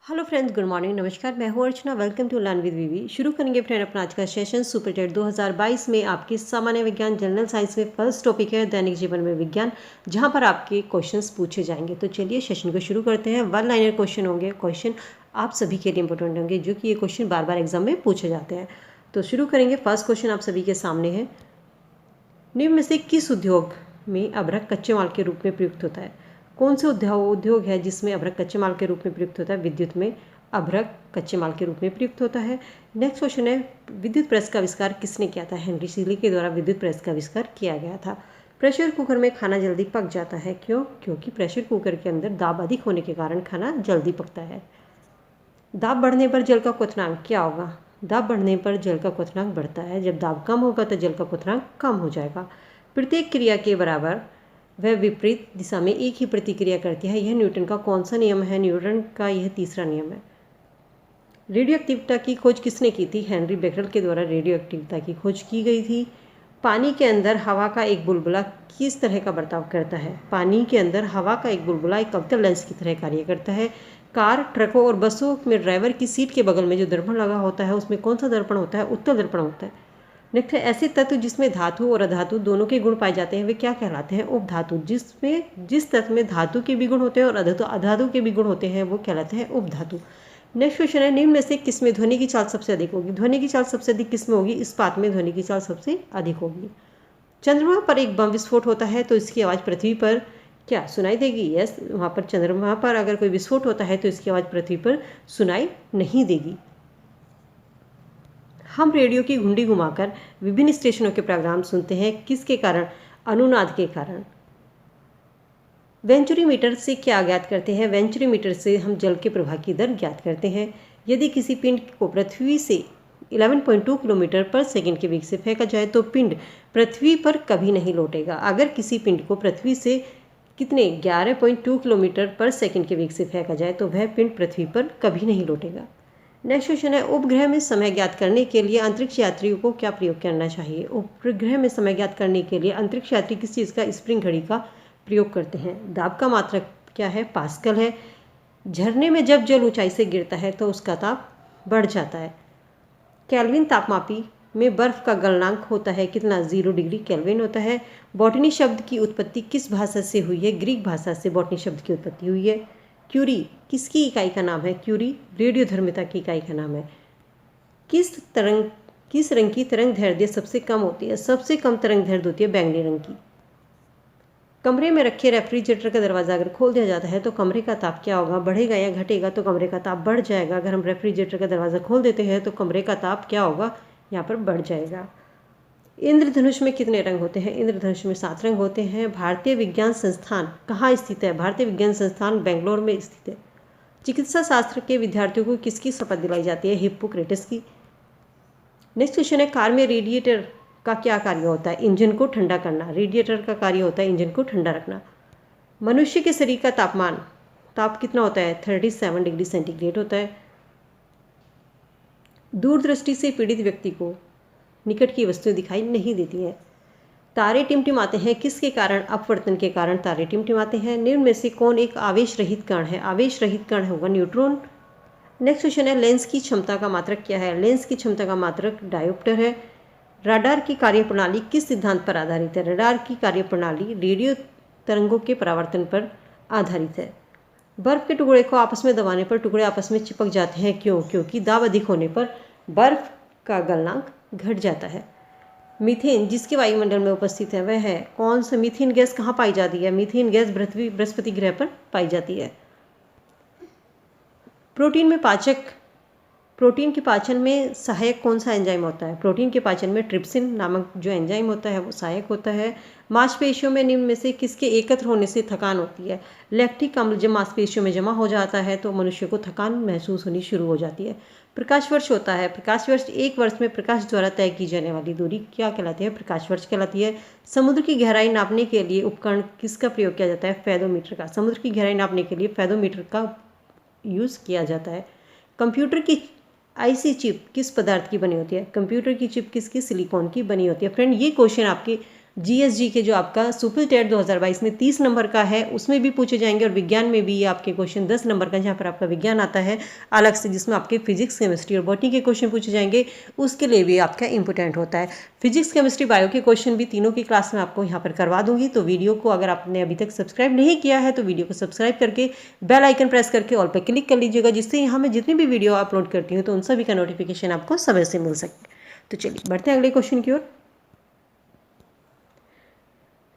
Hello friends, good morning, नमस्कार। मैं हूं अर्चना। वेलकम टू लर्न विद वीवी। शुरू करेंगे फ्रेंड अपना आज का सेशन सुपर टेट 2022 में आपकी सामान्य विज्ञान जनरल साइंस में फर्स्ट टॉपिक है दैनिक जीवन में विज्ञान, जहां पर आपके क्वेश्चंस पूछे जाएंगे। तो चलिए सेशन को शुरू करते हैं। वन लाइनर क्वेश्चन होंगे। क्वेश्चन आप सभी के लिए इंपॉर्टेंट होंगे, जो कि ये क्वेश्चन बार बार एग्जाम में पूछे जाते हैं। तो शुरू करेंगे। फर्स्ट क्वेश्चन आप सभी के सामने है, निम्न में से किस उद्योग में अभ्रक कच्चे माल के रूप में प्रयुक्त होता है? कौन से उद्योग है जिसमें अभ्रक कच्चे माल के रूप में प्रयुक्त होता है? विद्युत में अभ्रक कच्चे माल के रूप में प्रयुक्त होता है। नेक्स्ट क्वेश्चन है, विद्युत प्रेस का आविष्कार किसने किया था? हेनरी सीली के द्वारा विद्युत प्रेस का आविष्कार किया गया था। प्रेशर कुकर में खाना जल्दी पक जाता है, क्यों? क्योंकि प्रेशर कुकर के अंदर दाब अधिक होने के कारण खाना जल्दी पकता है। दाब बढ़ने पर जल का क्वथनांक क्या होगा? दाब बढ़ने पर जल का क्वथनांक बढ़ता है। जब दाब कम होगा तो जल का क्वथनांक कम हो जाएगा। प्रत्येक क्रिया के बराबर वह विपरीत दिशा में एक ही प्रतिक्रिया करती है। यह न्यूटन का कौन सा नियम है? न्यूटन का यह तीसरा नियम है। रेडियो एक्टिविटी की खोज किसने की थी? हेनरी बेकरल के द्वारा रेडियो एक्टिविटी की खोज की गई थी। पानी के अंदर हवा का एक बुलबुला किस तरह का बर्ताव करता है? पानी के अंदर हवा का एक बुलबुला एक अवतल लेंस की तरह कार्य करता है। कार, ट्रकों और बसों में ड्राइवर की सीट के बगल में जो दर्पण लगा होता है, उसमें कौन सा दर्पण होता है? उत्तल दर्पण होता है। नेक्स्ट है, ऐसे तत्व जिसमें धातु और अधातु दोनों के गुण पाए जाते हैं, वे क्या कहलाते हैं? उपधातु। जिस तत्व में धातु के भी गुण होते हैं और अधातु के भी गुण होते हैं, वो कहलाते हैं उपधातु। नेक्स्ट क्वेश्चन है, निम्न में से किसमें ध्वनि की चाल सबसे अधिक होगी? ध्वनि की चाल सबसे अधिक किसमें होगी? इस्पात में ध्वनि की चाल सबसे अधिक होगी। चंद्रमा पर एक बम विस्फोट होता है तो इसकी आवाज़ पृथ्वी पर क्या सुनाई देगी? यस, वहाँ पर चंद्रमा पर अगर कोई विस्फोट होता है तो इसकी आवाज़ पृथ्वी पर सुनाई नहीं देगी। हम रेडियो की घुंडी घुमाकर विभिन्न स्टेशनों के प्रोग्राम सुनते हैं, किसके कारण? अनुनाद के कारण। वेंचुरीमीटर से क्या ज्ञात करते हैं? वेंचुरीमीटर से हम जल के प्रवाह की दर ज्ञात करते हैं। यदि किसी पिंड को पृथ्वी से 11.2 किलोमीटर पर सेकंड के वेग से फेंका जाए तो पिंड पृथ्वी पर कभी नहीं लौटेगा। अगर किसी पिंड को पृथ्वी से कितने 11.2 किलोमीटर पर सेकंड के वेग से फेंका जाए तो वह पिंड पृथ्वी पर कभी नहीं लौटेगा। नेक्स्ट क्वेश्चन है, उपग्रह में समय ज्ञात करने के लिए अंतरिक्ष यात्रियों को क्या प्रयोग करना चाहिए? उपग्रह में समय ज्ञात करने के लिए अंतरिक्ष यात्री किस चीज़ का? स्प्रिंग घड़ी का प्रयोग करते हैं। दाब का मात्रक क्या है? पास्कल है। झरने में जब जल ऊंचाई से गिरता है तो उसका ताप बढ़ जाता है। केल्विन तापमापी में बर्फ का गलनांक होता है कितना? 0 डिग्री केल्विन होता है। बॉटनी शब्द की उत्पत्ति किस भाषा से हुई है? ग्रीक भाषा से बॉटनी शब्द की उत्पत्ति हुई है। क्यूरी किसकी इकाई का नाम है? क्यूरी रेडियोधर्मिता की इकाई का नाम है। किस रंग की तरंग दैर्ध्य सबसे कम होती है? सबसे कम तरंग दैर्ध्य होती है बैंगनी रंग की। कमरे में रखे रेफ्रिजरेटर का दरवाज़ा अगर खोल दिया जाता है तो कमरे का ताप क्या होगा? बढ़ेगा या घटेगा? तो कमरे का ताप बढ़ जाएगा। अगर हम रेफ्रिजरेटर का दरवाज़ा खोल देते हैं तो कमरे का ताप क्या होगा? यहाँ पर बढ़ जाएगा। इंद्रधनुष में कितने रंग होते हैं? इंद्रधनुष में 7 रंग होते हैं। भारतीय विज्ञान संस्थान कहाँ स्थित है? भारतीय विज्ञान संस्थान बेंगलोर में स्थित है। चिकित्सा शास्त्र के विद्यार्थियों को किसकी शपथ दिलाई जाती है? हिप्पोक्रेटस की। नेक्स्ट क्वेश्चन है, कार में रेडिएटर का क्या कार्य होता है? इंजन को ठंडा करना। रेडिएटर का कार्य होता है इंजन को ठंडा रखना। मनुष्य के शरीर का ताप कितना होता है? 37 डिग्री सेंटीग्रेड होता है। दूरदृष्टि से पीड़ित व्यक्ति को निकट की वस्तुएं दिखाई नहीं देती हैं। तारे टिमटिमाते हैं किसके कारण? अपवर्तन के कारण तारे टिमटिमाते हैं। निम्न में से कौन एक आवेश रहित कण है? आवेश रहित कण होगा न्यूट्रॉन। नेक्स्ट क्वेश्चन है, लेंस की क्षमता का मात्रक क्या है? लेंस की क्षमता का मात्रक डायोप्टर है। रडार की कार्यप्रणाली किस सिद्धांत पर आधारित है? रडार की कार्यप्रणाली रेडियो तरंगों के परावर्तन पर आधारित है। बर्फ के टुकड़े को आपस में दबाने पर टुकड़े आपस में चिपक जाते हैं, क्यों? क्योंकि दाब अधिक होने पर बर्फ का गलनांक घट जाता है। मीथेन जिसके वायुमंडल में उपस्थित है वह है कौन सा? मीथेन गैस कहाँ पाई जाती है? मीथेन गैस बृहस्पति ग्रह पर पाई जाती है। प्रोटीन के पाचन में सहायक कौन सा एंजाइम होता है? प्रोटीन के पाचन में ट्रिप्सिन नामक जो एंजाइम होता है वो सहायक होता है। मांसपेशियों में निम्न में से किसके एकत्र होने से थकान होती है? लैक्टिक अम्ल जब मांसपेशियों में जमा हो जाता है तो मनुष्य को थकान महसूस होनी शुरू हो जाती है। प्रकाश वर्ष होता है। प्रकाश वर्ष एक वर्ष में प्रकाश द्वारा तय की जाने वाली दूरी क्या कहलाती है? प्रकाश वर्ष कहलाती है। समुद्र की गहराई नापने के लिए उपकरण किसका प्रयोग किया जाता है? फेदोमीटर का। समुद्र की गहराई नापने के लिए फेदोमीटर का यूज़ किया जाता है। कंप्यूटर की आईसी चिप किस पदार्थ की बनी होती है? कंप्यूटर की चिप किसकी? सिलिकॉन की बनी होती है। फ्रेंड, ये क्वेश्चन आपके जीएसजी के जो आपका सुपर टेट 2022 में 30 नंबर का है उसमें भी पूछे जाएंगे, और विज्ञान में भी ये आपके क्वेश्चन 10 नंबर का, जहाँ पर आपका विज्ञान आता है अलग से, जिसमें आपके फिजिक्स केमिस्ट्री और बॉटनी के क्वेश्चन पूछे जाएंगे, उसके लिए भी आपका इंपॉर्टेंट होता है। फिजिक्स केमिस्ट्री बायो के क्वेश्चन भी तीनों की क्लास में आपको यहाँ पर करवा दूंगी। तो वीडियो को अगर आपने अभी तक सब्सक्राइब नहीं किया है तो वीडियो को सब्सक्राइब करके बेल आइकन प्रेस करके ऑल पर क्लिक कर लीजिएगा, जिससे यहाँ मैं जितनी भी वीडियो अपलोड करती हूँ तो उन सभी का नोटिफिकेशन आपको समय से मिल सके। तो चलिए बढ़ते हैं अगले क्वेश्चन की ओर।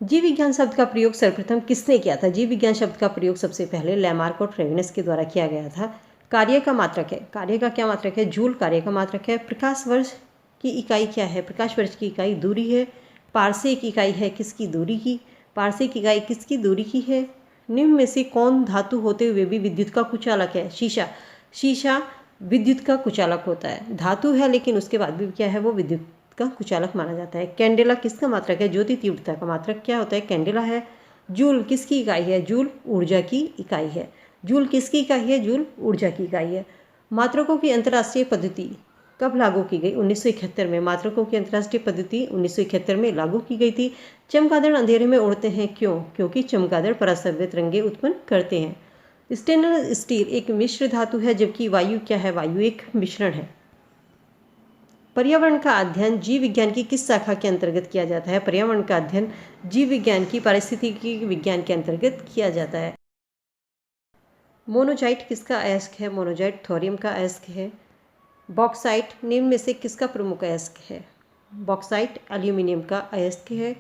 जीव विज्ञान शब्द का प्रयोग सर्वप्रथम किसने किया था? जीव विज्ञान शब्द का प्रयोग सबसे पहले लैमार्क और फ्रेविनस के द्वारा किया गया था। कार्य का मात्रक है, कार्य का क्या मात्रक है? जूल कार्य का मात्रक है। प्रकाश वर्ष की इकाई क्या है? प्रकाश वर्ष की इकाई दूरी है। पारसेक इकाई है किसकी? दूरी की। पारसेक इकाई किसकी? दूरी की है। निम्न में से कौन धातु होते हुए भी विद्युत का कुचालक है? शीशा। शीशा विद्युत का कुचालक होता है, धातु है लेकिन उसके बाद भी क्या है, वो विद्युत का कुचालक माना जाता है। कैंडेला किसका मात्रक है? ज्योति तीव्रता का मात्रक क्या होता है? कैंडेला है। जूल किसकी इकाई है? जूल ऊर्जा की इकाई है। जूल किसकी इकाई है? जूल ऊर्जा की इकाई है। मात्रकों की अंतर्राष्ट्रीय पद्धति कब लागू की गई? 1971 में। मात्रकों की अंतर्राष्ट्रीय पद्धति 1971 में लागू की गई थी। चमगादड़ अंधेरे में उड़ते हैं क्यों? क्योंकि चमगादड़ पराश्रव्य तरंगे उत्पन्न करते हैं। स्टेनलेस स्टील एक मिश्र धातु है, जबकि वायु क्या है? वायु एक मिश्रण है। पर्यावरण का अध्ययन जीव विज्ञान की किस शाखा के अंतर्गत किया जाता है? पर्यावरण का अध्ययन जीव विज्ञान की पारिस्थितिकी विज्ञान के अंतर्गत किया जाता है। मोनोजाइट किसका अयस्क है? मोनोजाइट थोरियम का अयस्क है। बॉक्साइट निम्न में से किसका प्रमुख अयस्क है? बॉक्साइट एल्यूमिनियम का अयस्क है।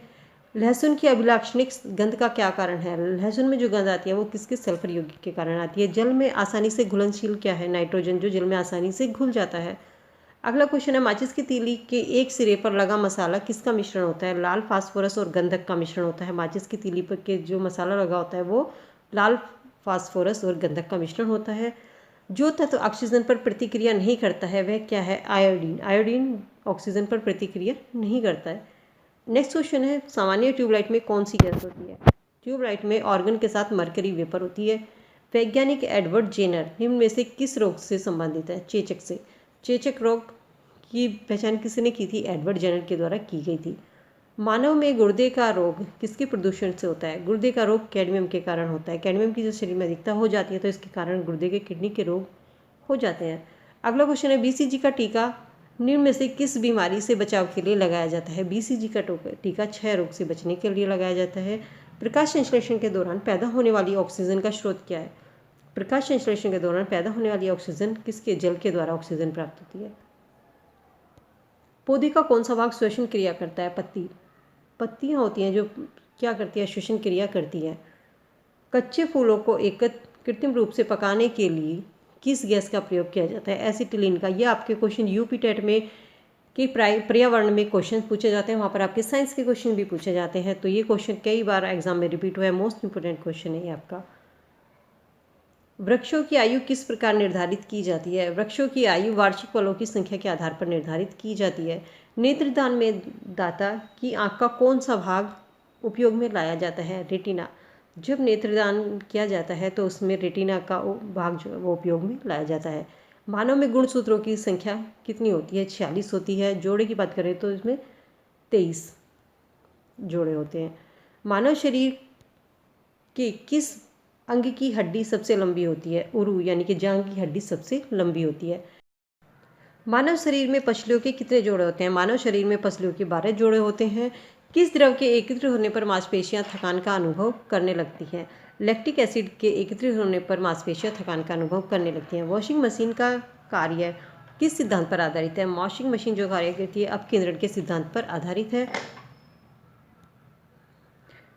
लहसुन की अभिलाक्षणिक गंध का क्या कारण है? लहसुन में जो गंध आती है वो किसके? सल्फर यौगिक के कारण आती है। जल में आसानी से घुलनशील क्या है? नाइट्रोजन, जो जल में आसानी से घुल जाता है। अगला क्वेश्चन है, माचिस की तीली के एक सिरे पर लगा मसाला किसका मिश्रण होता है? लाल फास्फोरस और गंधक का मिश्रण होता है। माचिस की तीली पर के जो मसाला लगा होता है वो लाल फास्फोरस और गंधक का मिश्रण होता है। जो तत्व ऑक्सीजन पर प्रतिक्रिया नहीं करता है वह क्या है? आयोडीन। आयोडीन ऑक्सीजन पर प्रतिक्रिया नहीं करता है। नेक्स्ट क्वेश्चन है, सामान्य ट्यूबलाइट में कौन सी गैस होती है? ट्यूबलाइट में ऑर्गन के साथ मरकरी वेपर होती है। वैज्ञानिक एडवर्ड जेनर निम्न में से किस रोग से संबंधित है? चेचक से। चेचक रोग की पहचान किसने की थी? एडवर्ड जेनर के द्वारा की गई थी। मानव में गुर्दे का रोग किसके प्रदूषण से होता है? गुर्दे का रोग कैडमियम के कारण होता है। कैडमियम की जो शरीर में अधिकता हो जाती है तो इसके कारण गुर्दे के किडनी के रोग हो जाते हैं। अगला क्वेश्चन है, बीसीजी का टीका निम्न में से किस बीमारी से बचाव के लिए लगाया जाता है? बीसीजी का टीका क्षय रोग से बचने के लिए लगाया जाता है। प्रकाश संश्लेषण के दौरान पैदा होने वाली ऑक्सीजन का स्रोत क्या है? प्रकाश संश्लेषण के दौरान पैदा होने वाली ऑक्सीजन किसके? जल के द्वारा ऑक्सीजन प्राप्त होती है। पौधे का कौन सा भाग श्वसन क्रिया करता है? पत्ती। पत्तियाँ होती हैं जो क्या करती है? श्वसन क्रिया करती है। कच्चे फूलों को एक कृत्रिम रूप से पकाने के लिए किस गैस का प्रयोग किया जाता है? एसिटिलीन का। ये आपके क्वेश्चन यूपी टेट में कि पर्यावरण में क्वेश्चन पूछे जाते हैं, वहाँ पर आपके साइंस के क्वेश्चन भी पूछे जाते हैं। तो ये क्वेश्चन कई बार एग्जाम में रिपीट हुआ है, मोस्ट इंपोर्टेंट क्वेश्चन है ये आपका। वृक्षों की आयु किस प्रकार निर्धारित की जाती है? वृक्षों की आयु वार्षिक फलों की संख्या के आधार पर निर्धारित की जाती है। नेत्रदान में दाता की आँख का कौन सा भाग उपयोग में लाया जाता है? रेटिना। जब नेत्रदान किया जाता है तो उसमें रेटिना का भाग जो है वो उपयोग में लाया जाता है। मानव में गुणसूत्रों की संख्या कितनी होती है? 46 होती है। जोड़े की बात करें तो इसमें 23 जोड़े होते हैं। मानव शरीर के किस अंग की हड्डी सबसे लंबी होती है? उरु यानी कि जांघ की हड्डी सबसे लंबी होती है। मानव शरीर में पसलियों के कितने जोड़े होते हैं? मानव शरीर में पसलियों के 12 जोड़े होते हैं। किस द्रव के एकत्रित होने पर मांसपेशियां थकान का अनुभव करने लगती हैं? लैक्टिक एसिड के एकत्रित होने पर मांसपेशियां थकान का अनुभव करने लगती हैं। वॉशिंग मशीन का कार्य किस सिद्धांत पर आधारित है? वॉशिंग मशीन जो कार्य करती है अपकेंद्रण के सिद्धांत पर आधारित है।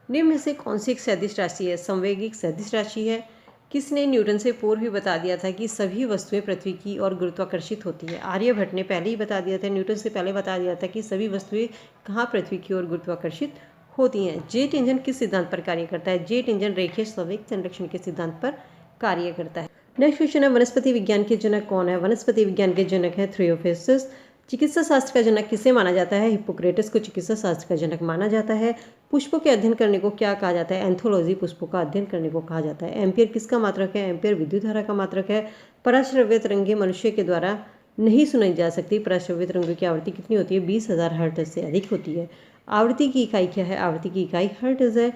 निम्न में से कौन सी एक सदिश राशि है? संवेगिक सदिश राशि है। किसने न्यूटन से पूर्व ही बता दिया था कि सभी वस्तुएं पृथ्वी की ओर गुरुत्वाकर्षित होती है? आर्यभट्ट ने पहले ही बता दिया था, न्यूटन से पहले बता दिया था कि सभी वस्तुएं कहाँ पृथ्वी की ओर गुरुत्वाकर्षित होती हैं। जेट इंजन किस सिद्धांत पर कार्य करता है? जेट इंजन रेखीय संवेग संरक्षण के सिद्धांत पर कार्य करता है। नेक्स्ट क्वेश्चन है, वनस्पति विज्ञान के जनक कौन है? वनस्पति विज्ञान के जनक है थ्योफिस्टस। चिकित्सा शास्त्र का जनक किसे माना जाता है? हिप्पोक्रेटस को चिकित्सा शास्त्र का जनक माना जाता है। पुष्पों के अध्ययन करने को क्या कहा जाता है? एंथोलॉजी पुष्पों का अध्ययन करने को कहा जाता है। एम्पियर किसका मात्रक है? एम्पियर विद्युत धारा का मात्रक है। पराश्रव्य तरंगें मनुष्य के द्वारा नहीं सुनाई जा सकती। पराश्रव्य तरंगों की आवृत्ति कितनी होती है? 20,000 हर्ट्ज से अधिक होती है। आवृत्ति की इकाई क्या है? आवृत्ति की इकाई हर्ट्ज है।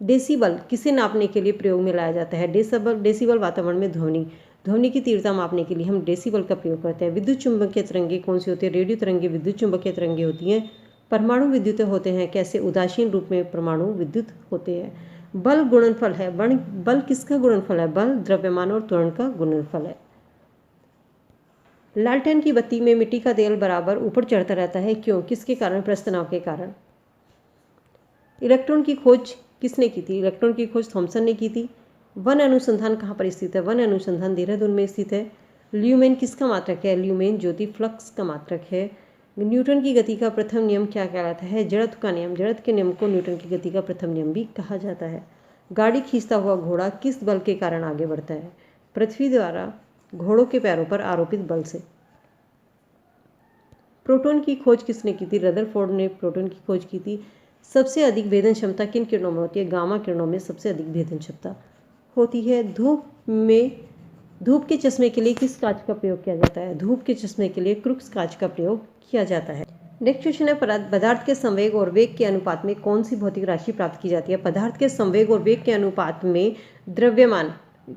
डेसिबल किसे नापने के लिए प्रयोग में लाया जाता है? डेसिबल वातावरण में ध्वनि की तीव्रता मापने के लिए हम डेसिबल का प्रयोग करते हैं। विद्युत चुंबकीय तरंगे कौन सी होती है? रेडियो तरंगे विद्युत चुंबकीय तरंगे होती हैं। परमाणु विद्युत होते हैं कैसे? उदासीन रूप में परमाणु विद्युत होते हैं। बल गुणनफल है। बल किसका गुणनफल है? बल द्रव्यमान और त्वरण का गुणनफल है। लालटेन की बत्ती में मिट्टी का तेल बराबर ऊपर चढ़ता रहता है, क्यों? किसके कारण? प्रस्तनाव के कारण। इलेक्ट्रॉन की खोज किसने की थी? इलेक्ट्रॉन की खोज थॉमसन ने की थी। वन अनुसंधान कहाँ पर स्थित है? वन अनुसंधान देहरादून में स्थित है। ल्यूमेन किसका मात्रक है? ल्यूमेन ज्योति फ्लक्स का मात्रक है। न्यूटन की गति का प्रथम नियम क्या कहलाता है? जड़त्व का नियम। जड़त्व के नियम को न्यूटन की गति का प्रथम नियम भी कहा जाता है। गाड़ी खींचता हुआ घोड़ा किस बल के कारण आगे बढ़ता है? पृथ्वी द्वारा घोड़ों के पैरों पर आरोपित बल से। प्रोटॉन की खोज किसने की थी? रदरफोर्ड ने प्रोटॉन की खोज की थी। सबसे अधिक भेदन क्षमता किन किरणों में होती है? गामा किरणों में सबसे अधिक भेदन क्षमता होती है। धूप के चश्मे के लिए किस कांच का प्रयोग किया जाता है? धूप के चश्मे के लिए क्रुक्स कांच का प्रयोग किया जाता है। नेक्स्ट क्वेश्चन है, पदार्थ के संवेग और वेग के अनुपात में कौन सी भौतिक राशि प्राप्त की जाती है? पदार्थ के संवेग और वेग के अनुपात में द्रव्यमान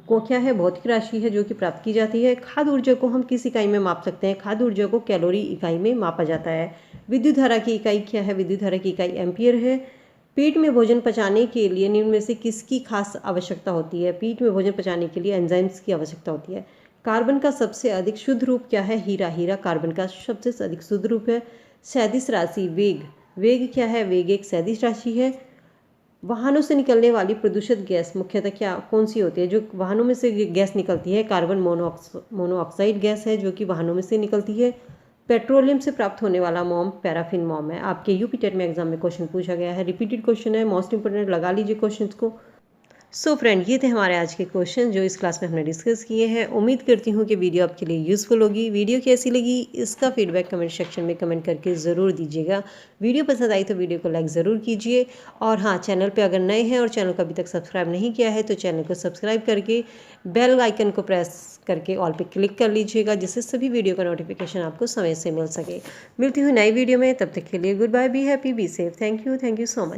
को क्या है? भौतिक राशि है जो कि प्राप्त की जाती है। खाद्य ऊर्जा को हम किस इकाई में माप सकते हैं? खाद्य ऊर्जा को कैलोरी इकाई में मापा जाता है। विद्युत धारा की इकाई क्या है? विद्युत धारा की इकाई एम्पियर है। पेट में भोजन पचाने के लिए निम्न में से किसकी खास आवश्यकता होती है? पेट में भोजन पचाने के लिए एंजाइम्स की आवश्यकता होती है। कार्बन का सबसे अधिक शुद्ध रूप क्या है? हीरा। हीरा कार्बन का सबसे अधिक शुद्ध रूप है। सैद्धांतिक राशि वेग। वेग क्या है? वेग एक सैद्धांतिक राशि है। वाहनों से निकलने वाली प्रदूषित गैस मुख्यतः कौन सी होती है? जो वाहनों में से गैस निकलती है कार्बन मोनोऑक्साइड गैस है जो कि वाहनों में से निकलती है। पेट्रोलियम से प्राप्त होने वाला मोम पैराफिन मोम है। आपके यूपी टेट में एग्जाम में क्वेश्चन पूछा गया है, रिपीटेड क्वेश्चन है, मोस्ट इंपोर्टेंट लगा लीजिए क्वेश्चंस को। सो फ्रेंड, ये थे हमारे आज के क्वेश्चन जो इस क्लास में हमने डिस्कस किए हैं। उम्मीद करती हूँ कि वीडियो आपके लिए यूज़फुल होगी। वीडियो कैसी लगी इसका फीडबैक कमेंट सेक्शन में कमेंट करके ज़रूर दीजिएगा। वीडियो पसंद आई तो वीडियो को लाइक ज़रूर कीजिए, और हाँ, चैनल पे अगर नए हैं और चैनल को अभी तक सब्सक्राइब नहीं किया है तो चैनल को सब्सक्राइब करके बेल आइकन को प्रेस करके ऑल पे क्लिक कर लीजिएगा, जिससे सभी वीडियो का नोटिफिकेशन आपको समय से मिल सके। मिलती हूँ नई वीडियो में, तब तक के लिए good bye, be happy, be safe. Thank you so much.